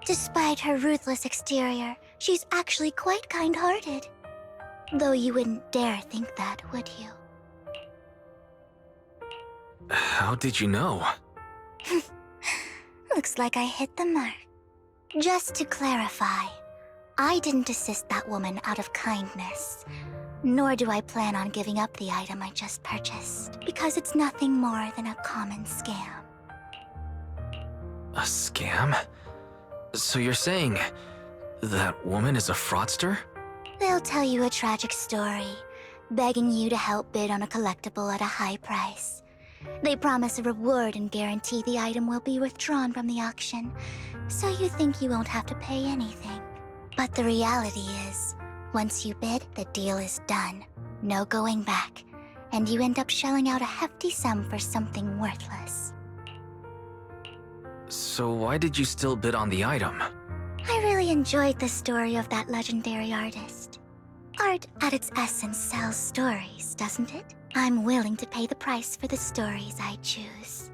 Despite her ruthless exterior, she's actually quite kind-hearted. Though you wouldn't dare think that, would you? How did you know? Looks like I hit the mark. Just to clarify, I didn't assist that woman out of kindness. Nor do I plan on giving up the item I just purchased, because it's nothing more than a common scam. A scam? So you're saying that woman is a fraudster? They'll tell you a tragic story, begging you to help bid on a collectible at a high price. They promise a reward and guarantee the item will be withdrawn from the auction, so you think you won't have to pay anything. But the reality is, once you bid, the deal is done. No going back, and you end up shelling out a hefty sum for something worthless. So why did you still bid on the item? I really enjoyed the story of that legendary artist. Art, at its essence, sells stories, doesn't it? I'm willing to pay the price for the stories I choose.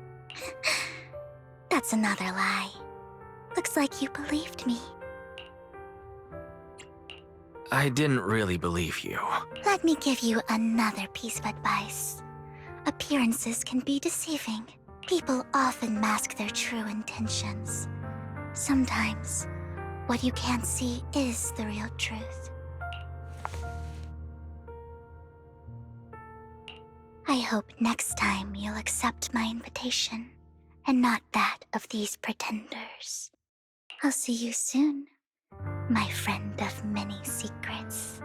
That's another lie. Looks like you believed me. I didn't really believe you. Let me give you another piece of advice. Appearances can be deceiving. People often mask their true intentions. Sometimes, what you can't see is the real truth. I hope next time you'll accept my invitation, and not that of these pretenders. I'll see you soon, my friend of many secrets.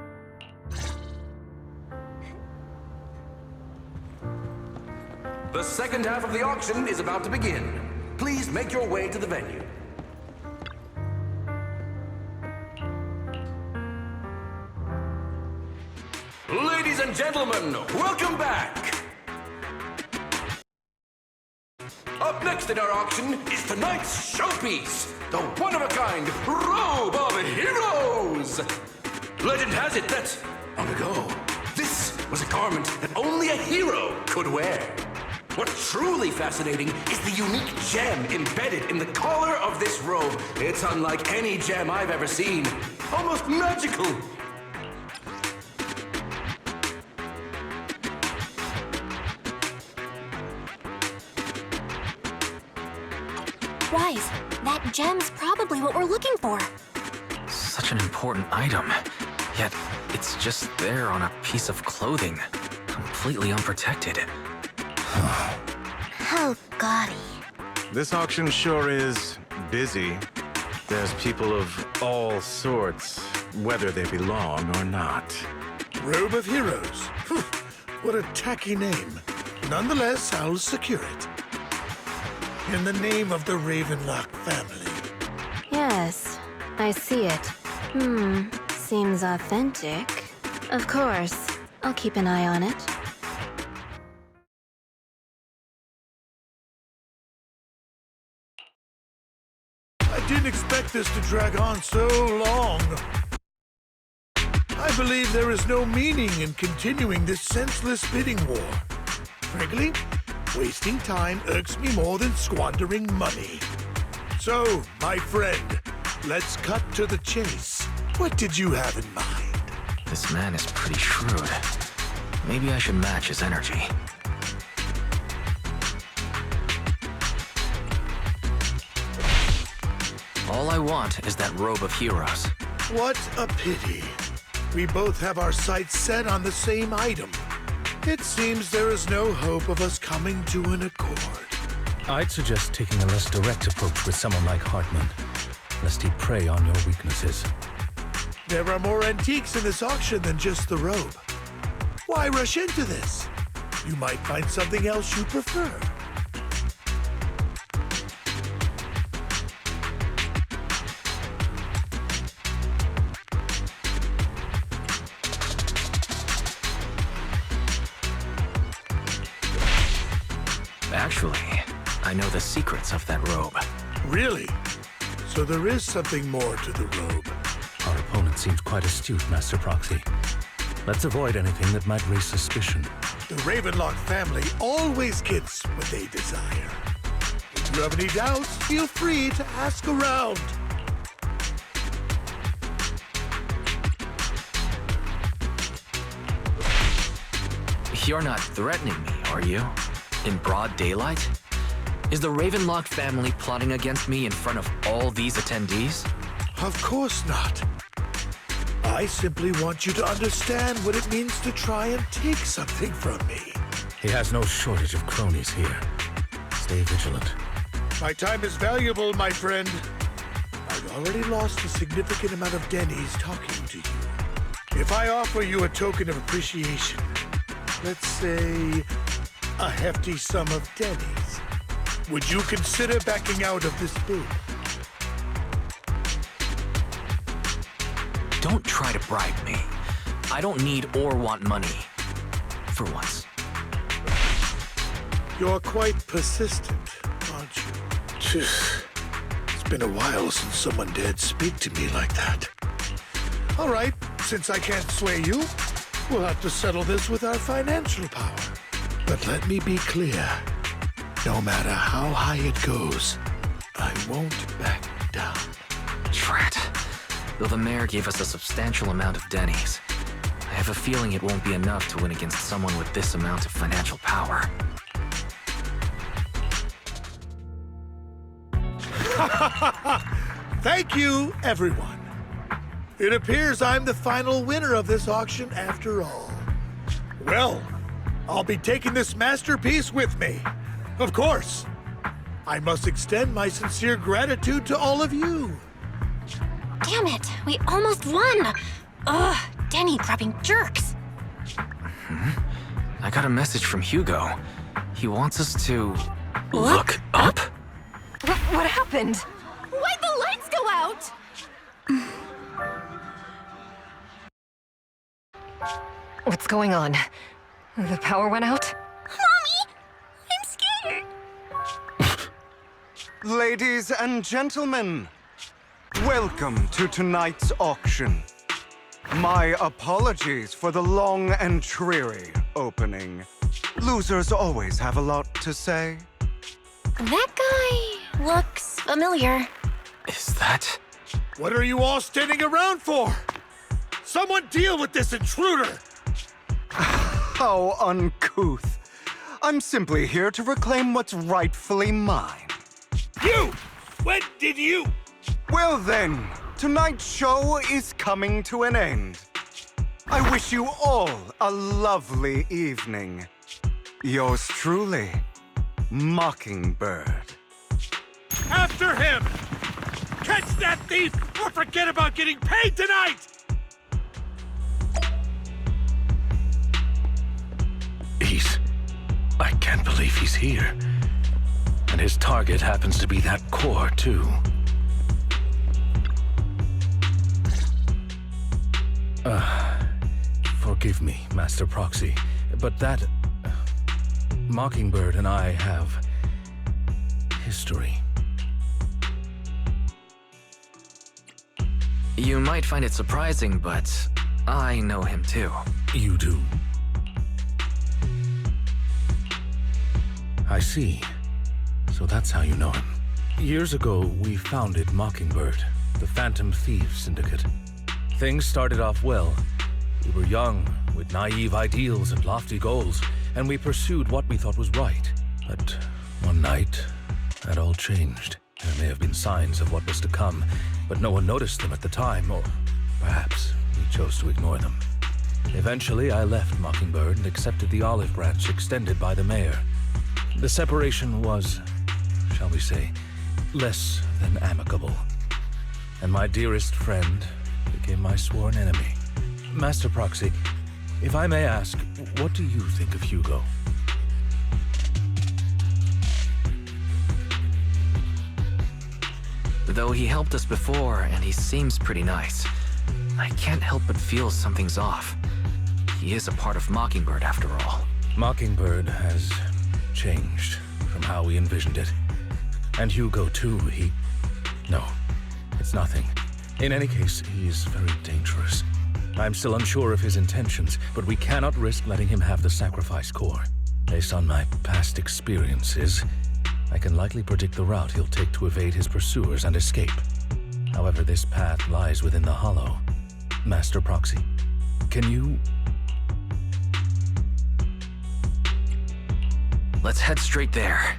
The second half of the auction is about to begin. Please make your way to the venue. Ladies and gentlemen, welcome back! Up next in our auction is tonight's showpiece, the one-of-a-kind Robe of Heroes! Legend has it that, long ago, this was a garment that only a hero could wear. What's truly fascinating is the unique gem embedded in the collar of this robe. It's unlike any gem I've ever seen. Almost magical. Wise, that gem's probably what we're looking for. Such an important item, yet it's just there on a piece of clothing, completely unprotected. How gaudy. This auction sure is busy. There's people of all sorts, whether they belong or not. Robe of Heroes. What a tacky name. Nonetheless, I'll secure it. In the name of the Ravenlock family. Yes, I see it. Seems authentic. Of course, I'll keep an eye on it. I didn't expect this to drag on so long. I believe there is no meaning in continuing this senseless bidding war. Frankly, wasting time irks me more than squandering money. So, my friend, let's cut to the chase. What did you have in mind? This man is pretty shrewd. Maybe I should match his energy. All I want is that Robe of Heroes. What a pity. We both have our sights set on the same item. It seems there is no hope of us coming to an accord. I'd suggest taking a less direct approach with someone like Hartman, lest he prey on your weaknesses. There are more antiques in this auction than just the robe. Why rush into this? You might find something else you prefer. Actually, I know the secrets of that robe. Really? So there is something more to the robe. Our opponent seems quite astute, Master Proxy. Let's avoid anything that might raise suspicion. The Ravenlock family always gets what they desire. If you have any doubts, feel free to ask around. You're not threatening me, are you? In broad daylight? Is the Ravenlock family plotting against me in front of all these attendees? Of course not. I simply want you to understand what it means to try and take something from me. He has no shortage of cronies here. Stay vigilant. My time is valuable, my friend. I've already lost a significant amount of Denny's talking to you. If I offer you a token of appreciation, let's say a hefty sum of Denny's, would you consider backing out of this bid? Don't try to bribe me. I don't need or want money. For once. You're quite persistent, aren't you? Phew. It's been a while since someone dared speak to me like that. All right, since I can't sway you, we'll have to settle this with our financial power. But let me be clear. No matter how high it goes, I won't back down. Drat. Though the mayor gave us a substantial amount of Denny's, I have a feeling it won't be enough to win against someone with this amount of financial power. Thank you, everyone. It appears I'm the final winner of this auction after all. Well, I'll be taking this masterpiece with me. Of course. I must extend my sincere gratitude to all of you. Damn it, we almost won! Ugh, Denny grabbing jerks. I got a message from Hugo. He wants us to look up? What happened? Why'd the lights go out? What's going on? The power went out? Mommy! I'm scared. Ladies and gentlemen, welcome to tonight's auction. My apologies for the long and dreary opening. Losers always have a lot to say. That guy looks familiar. Is that... What are you all standing around for? Someone deal with this intruder! How uncouth. I'm simply here to reclaim what's rightfully mine. You! When did you? Well then, tonight's show is coming to an end. I wish you all a lovely evening. Yours truly, Mockingbird. After him! Catch that thief or forget about getting paid tonight! I can't believe he's here. And his target happens to be that core, too. Forgive me, Master Proxy, but that... Mockingbird and I have... history. You might find it surprising, but I know him too. You do? I see. So that's how you know him. Years ago, we founded Mockingbird, the Phantom Thieves Syndicate. Things started off well. We were young, with naive ideals and lofty goals, and we pursued what we thought was right. But one night, that all changed. There may have been signs of what was to come, but no one noticed them at the time, or perhaps we chose to ignore them. Eventually, I left Mockingbird and accepted the olive branch extended by the mayor. The separation was, shall we say, less than amicable. And my dearest friend became my sworn enemy. Master Proxy, if I may ask, what do you think of Hugo? Though he helped us before, and he seems pretty nice, I can't help but feel something's off. He is a part of Mockingbird, after all. Mockingbird has changed from how we envisioned it. And Hugo, too, No, it's nothing. In any case, he is very dangerous. I'm still unsure of his intentions, but we cannot risk letting him have the sacrifice core. Based on my past experiences, I can likely predict the route he'll take to evade his pursuers and escape. However, this path lies within the Hollow. Master Proxy, can you... let's head straight there.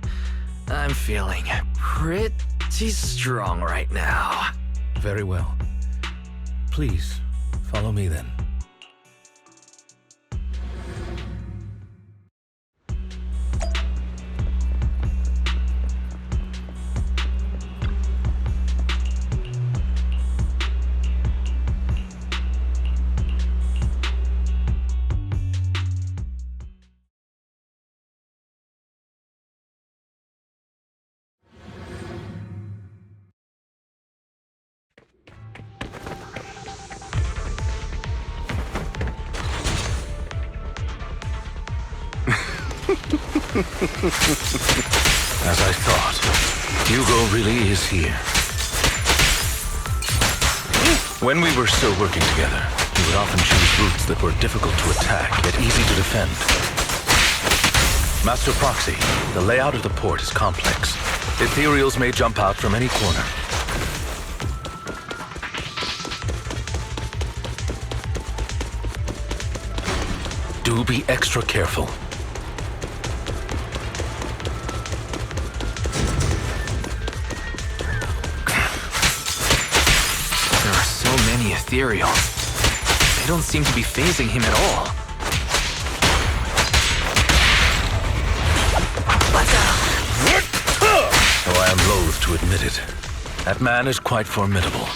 I'm feeling pretty strong right now. Very well. Please, follow me then. As I thought, Hugo really is here. When we were still working together, he would often choose routes that were difficult to attack, yet easy to defend. Master Proxy, the layout of the port is complex. Ethereals may jump out from any corner. Do be extra careful. Ethereals. They don't seem to be phasing him at all. Though I am loath to admit it, that man is quite formidable.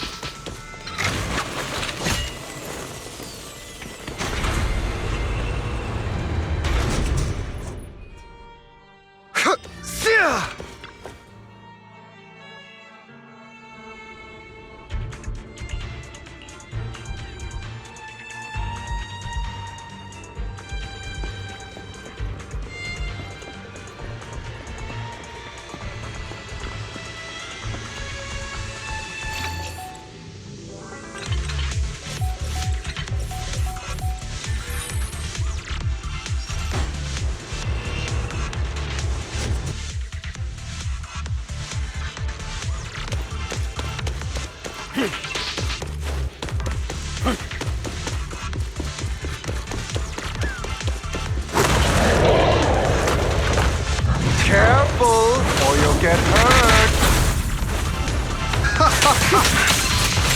Careful, or you'll get hurt.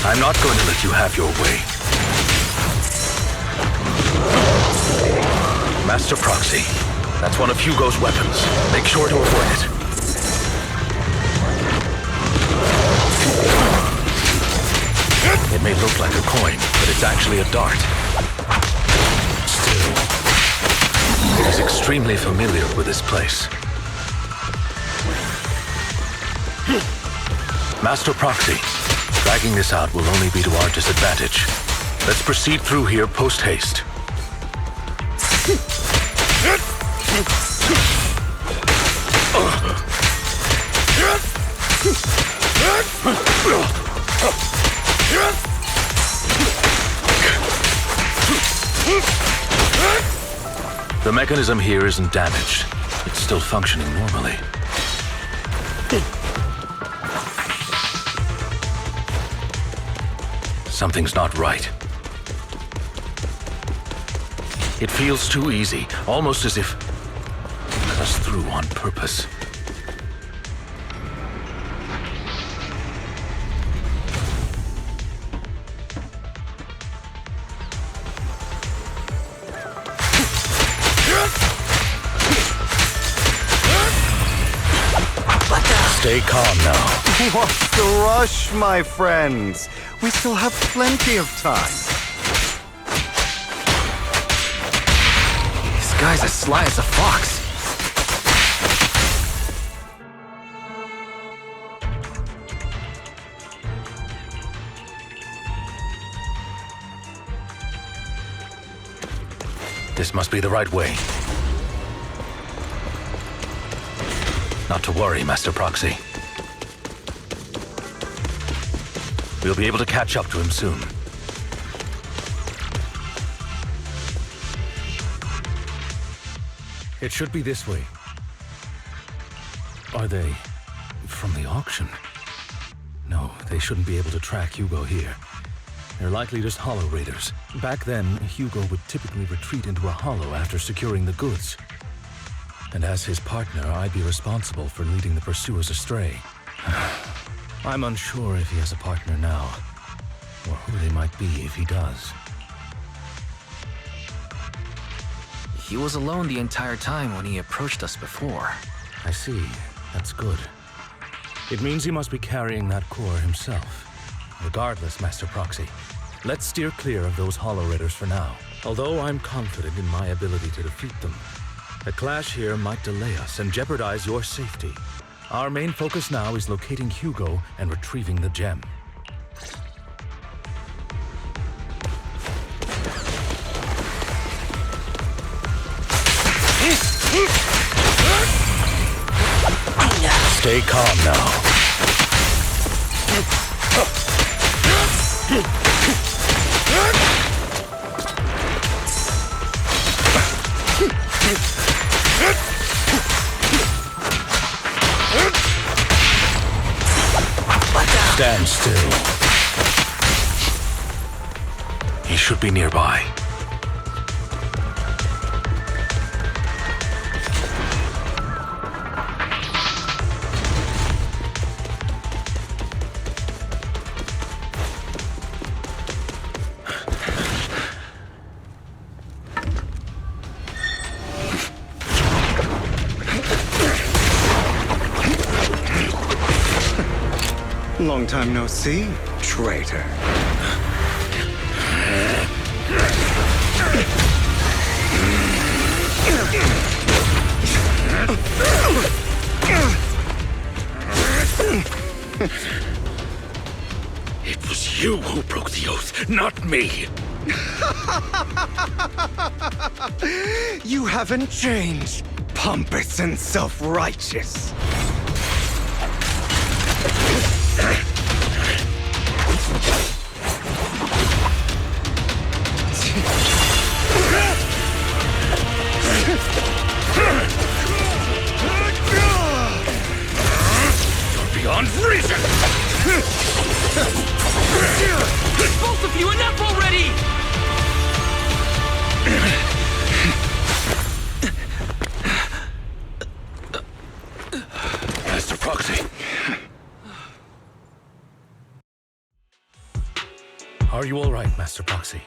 I'm not going to let you have your way. Master Proxy, that's one of Hugo's weapons. Make sure to avoid it. It may look like a coin, but it's actually a dart. Still, it is extremely familiar with this place. Master Proxy, dragging this out will only be to our disadvantage. Let's proceed through here post-haste. The mechanism here isn't damaged. It's still functioning normally. Something's not right. It feels too easy, almost as if it cut us through on purpose. Stay calm now. What's the rush, my friends? We still have plenty of time. This guy's as sly as a fox. This must be the right way. Not to worry, Master Proxy. We'll be able to catch up to him soon. It should be this way. Are they from the auction? No, they shouldn't be able to track Hugo here. They're likely just hollow raiders. Back then, Hugo would typically retreat into a hollow after securing the goods. And as his partner, I'd be responsible for leading the pursuers astray. I'm unsure if he has a partner now, or who they might be if he does. He was alone the entire time when he approached us before. I see. That's good. It means he must be carrying that core himself. Regardless, Master Proxy, let's steer clear of those Hollow Raiders for now. Although I'm confident in my ability to defeat them, a clash here might delay us and jeopardize your safety. Our main focus now is locating Hugo and retrieving the gem. Stay calm now. Stand still. He should be nearby. Long time no see, traitor. It was you who broke the oath, not me. You haven't changed, pompous and self-righteous. Beyond reason! Both of you, enough already! Master Proxy. Are you all right, Master Proxy?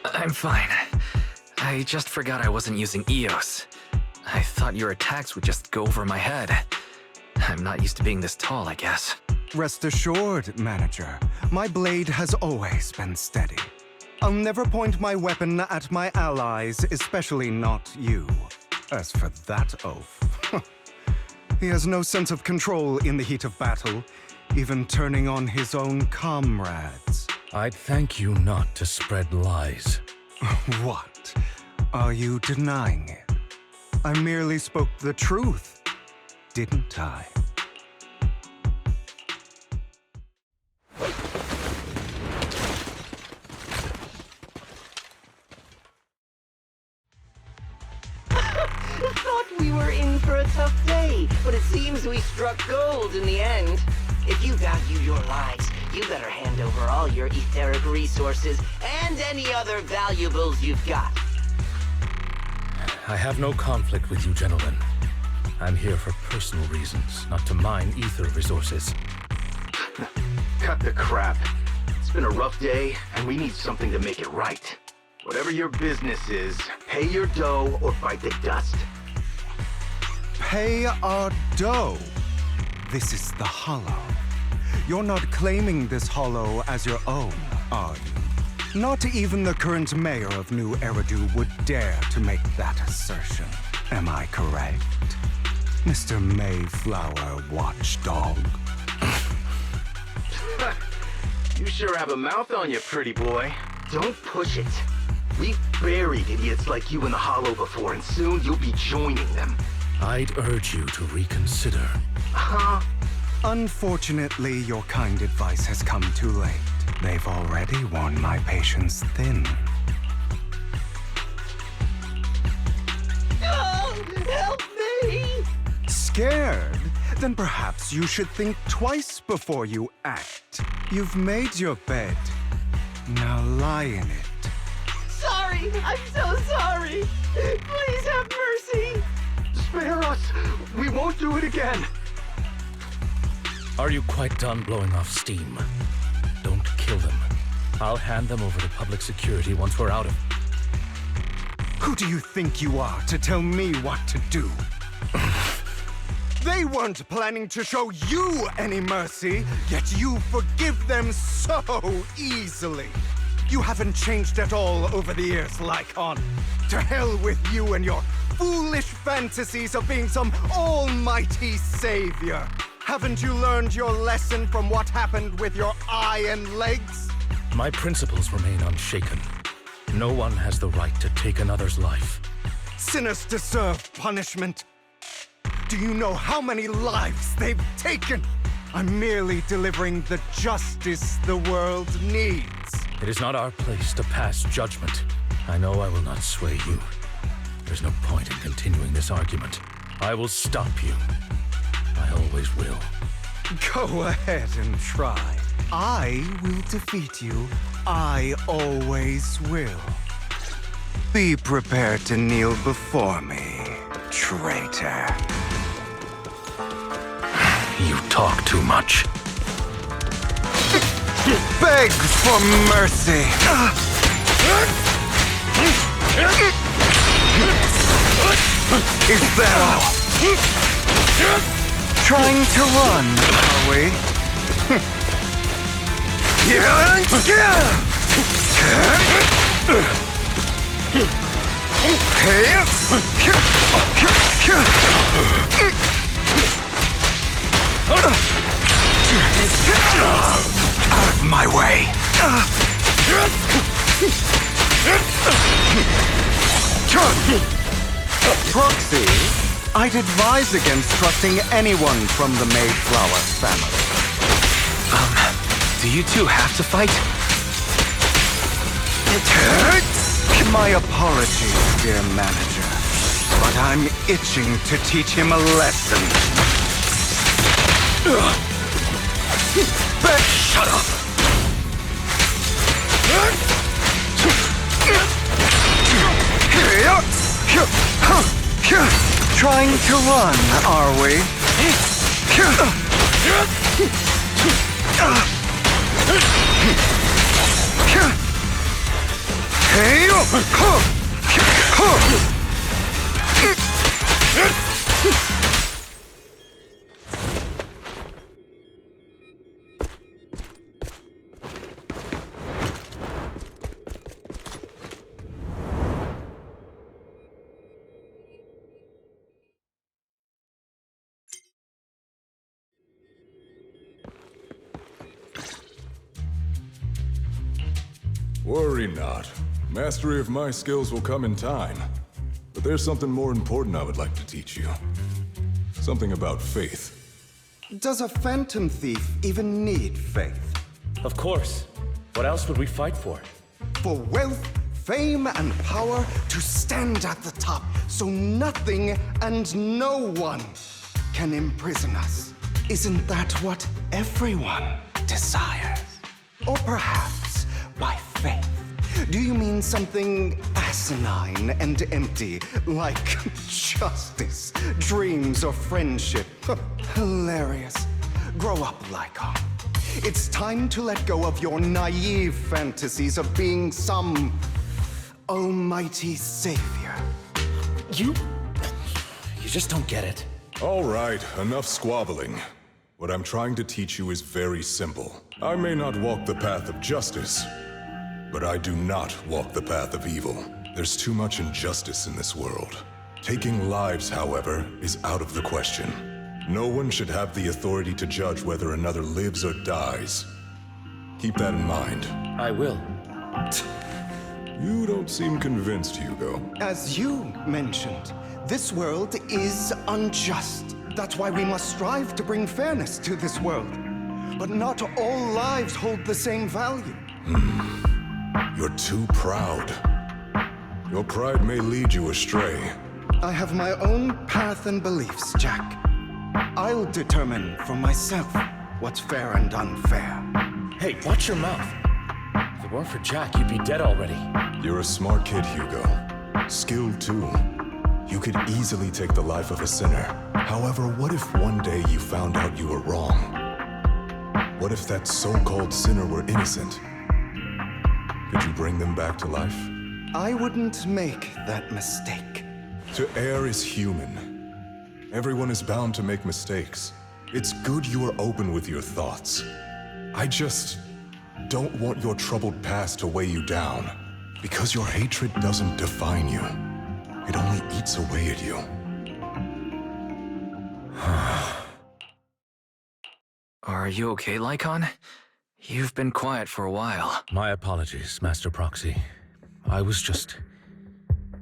I'm fine. I just forgot I wasn't using EOS. I thought your attacks would just go over my head. I'm not used to being this tall, I guess. Rest assured, Manager, my blade has always been steady. I'll never point my weapon at my allies, especially not you. As for that oath, he has no sense of control in the heat of battle, even turning on his own comrades. I'd thank you not to spread lies. What? Are you denying it? I merely spoke the truth, didn't I? Thought we were in for a tough day, but it seems we struck gold in the end. If you value your lives, you better hand over all your etheric resources and any other valuables you've got. I have no conflict with you, gentlemen. I'm here for personal reasons, not to mine ether resources. Cut the crap. It's been a rough day, and we need something to make it right. Whatever your business is, pay your dough or bite the dust. Pay our dough. This is the Hollow. You're not claiming this Hollow as your own, are you? Not even the current mayor of New Eridu would dare to make that assertion. Am I correct, Mr. Mayflower Watchdog? You sure have a mouth on you, pretty boy. Don't push it. We've buried idiots like you in the Hollow before, and soon you'll be joining them. I'd urge you to reconsider. Huh? Unfortunately, your kind advice has come too late. They've already worn my patience thin. Oh, help me! Scared? Then perhaps you should think twice before you act. You've made your bed. Now lie in it. Sorry, I'm so sorry. Please have mercy. Spare us! We won't do it again! Are you quite done blowing off steam? Don't kill them. I'll hand them over to public security once we're out of... Who do you think you are to tell me what to do? They weren't planning to show you any mercy, yet you forgive them so easily. You haven't changed at all over the years, Lycon. To hell with you and your foolish fantasies of being some almighty savior. Haven't you learned your lesson from what happened with your eye and legs? My principles remain unshaken. No one has the right to take another's life. Sinners deserve punishment. Do you know how many lives they've taken? I'm merely delivering the justice the world needs. It is not our place to pass judgment. I know I will not sway you. There's no point in continuing this argument. I will stop you. I always will. Go ahead and try. I will defeat you. I always will. Be prepared to kneel before me, traitor. You talk too much. Beg for mercy. Is that all? Trying to run, are we? Out of my way. Proxy, I'd advise against trusting anyone from the Mayflower family. Do you two have to fight? My apologies, dear manager, but I'm itching to teach him a lesson. Shut up! Trying to run, are we? Worry not. Mastery of my skills will come in time. But there's something more important I would like to teach you. Something about faith. Does a phantom thief even need faith? Of course. What else would we fight for? For wealth, fame, and power to stand at the top so nothing and no one can imprison us. Isn't that what everyone desires? Or perhaps by faith, do you mean something asinine and empty, like justice, dreams, or friendship? Hilarious. Grow up, Lycon. It's time to let go of your naive fantasies of being some almighty savior. You just don't get it. All right, enough squabbling. What I'm trying to teach you is very simple. I may not walk the path of justice, but I do not walk the path of evil. There's too much injustice in this world. Taking lives, however, is out of the question. No one should have the authority to judge whether another lives or dies. Keep that in mind. I will. You don't seem convinced, Hugo. As you mentioned, this world is unjust. That's why we must strive to bring fairness to this world. But not all lives hold the same value. You're too proud. Your pride may lead you astray. I have my own path and beliefs, Jack. I'll determine for myself what's fair and unfair. Hey, watch your mouth. If it weren't for Jack, you'd be dead already. You're a smart kid, Hugo. Skilled too. You could easily take the life of a sinner. However, what if one day you found out you were wrong? What if that so-called sinner were innocent? Could you bring them back to life? I wouldn't make that mistake. To err is human. Everyone is bound to make mistakes. It's good you are open with your thoughts. I just don't want your troubled past to weigh you down. Because your hatred doesn't define you. It only eats away at you. Are you okay, Lycon? You've been quiet for a while. My apologies, Master Proxy. I was just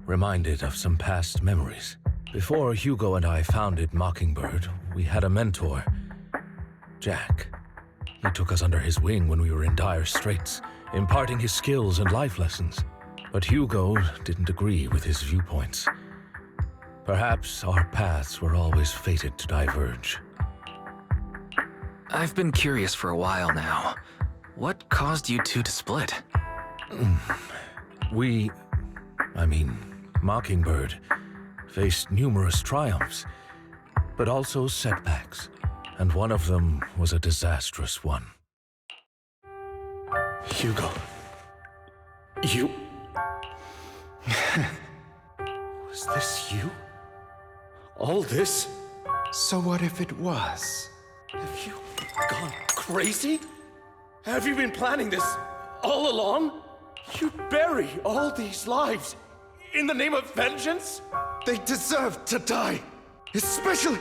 reminded of some past memories. Before Hugo and I founded Mockingbird, we had a mentor, Jack. He took us under his wing when we were in dire straits, imparting his skills and life lessons. But Hugo didn't agree with his viewpoints. Perhaps our paths were always fated to diverge. I've been curious for a while now. What caused you two to split? Mockingbird faced numerous triumphs, but also setbacks, and one of them was a disastrous one. Hugo. You... Was this you? All this? So what if it was? Have you gone crazy? Have you been planning this all along? You'd bury all these lives in the name of vengeance? They deserve to die. Especially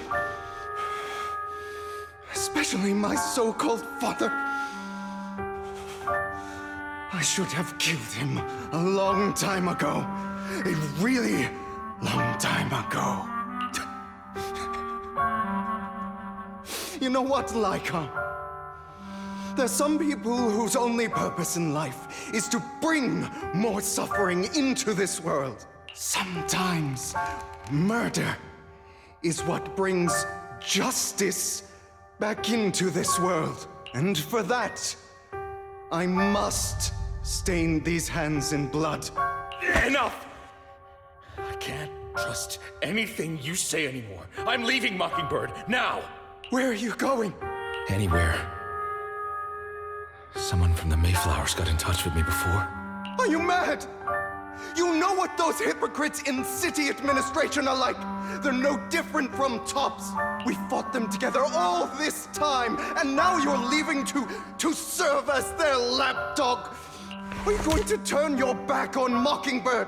my so-called father. I should have killed him a long time ago. A really long time ago. You know what, Lycon? There's some people whose only purpose in life is to bring more suffering into this world. Sometimes murder is what brings justice back into this world. And for that, I must stain these hands in blood. Enough! I can't trust anything you say anymore. I'm leaving Mockingbird, now! Where are you going? Anywhere. Someone from the Mayflowers got in touch with me before. Are you mad? You know what those hypocrites in city administration are like. They're no different from tops. We fought them together all this time, and now you're leaving to serve as their lapdog. Are you going to turn your back on Mockingbird?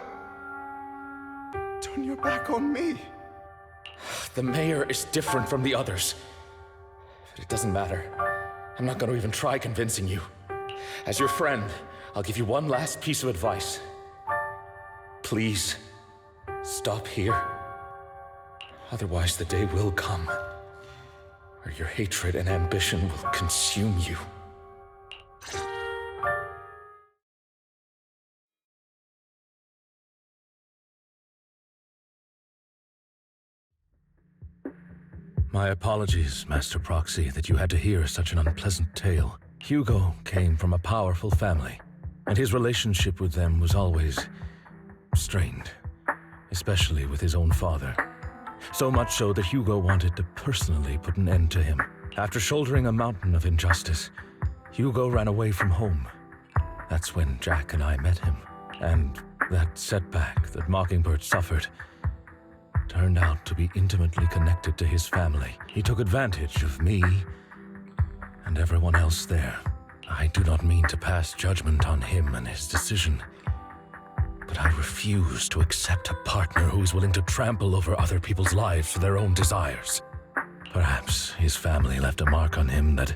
Turn your back on me? The mayor is different from the others. But it doesn't matter. I'm not going to even try convincing you. As your friend, I'll give you one last piece of advice. Please, stop here. Otherwise, the day will come where your hatred and ambition will consume you. My apologies, Master Proxy, that you had to hear such an unpleasant tale. Hugo came from a powerful family, and his relationship with them was always strained, especially with his own father. So much so that Hugo wanted to personally put an end to him. After shouldering a mountain of injustice, Hugo ran away from home. That's when Jack and I met him, and that setback that Mockingbird suffered turned out to be intimately connected to his family. He took advantage of me and everyone else there. I do not mean to pass judgment on him and his decision, but I refuse to accept a partner who is willing to trample over other people's lives for their own desires. Perhaps his family left a mark on him that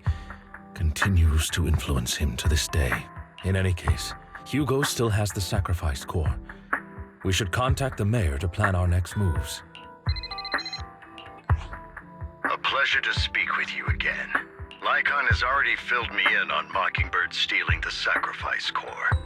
continues to influence him to this day. In any case, Hugo still has the sacrifice core. We should contact the mayor to plan our next moves. A pleasure to speak with you again. Lycon has already filled me in on Mockingbird stealing the sacrifice core.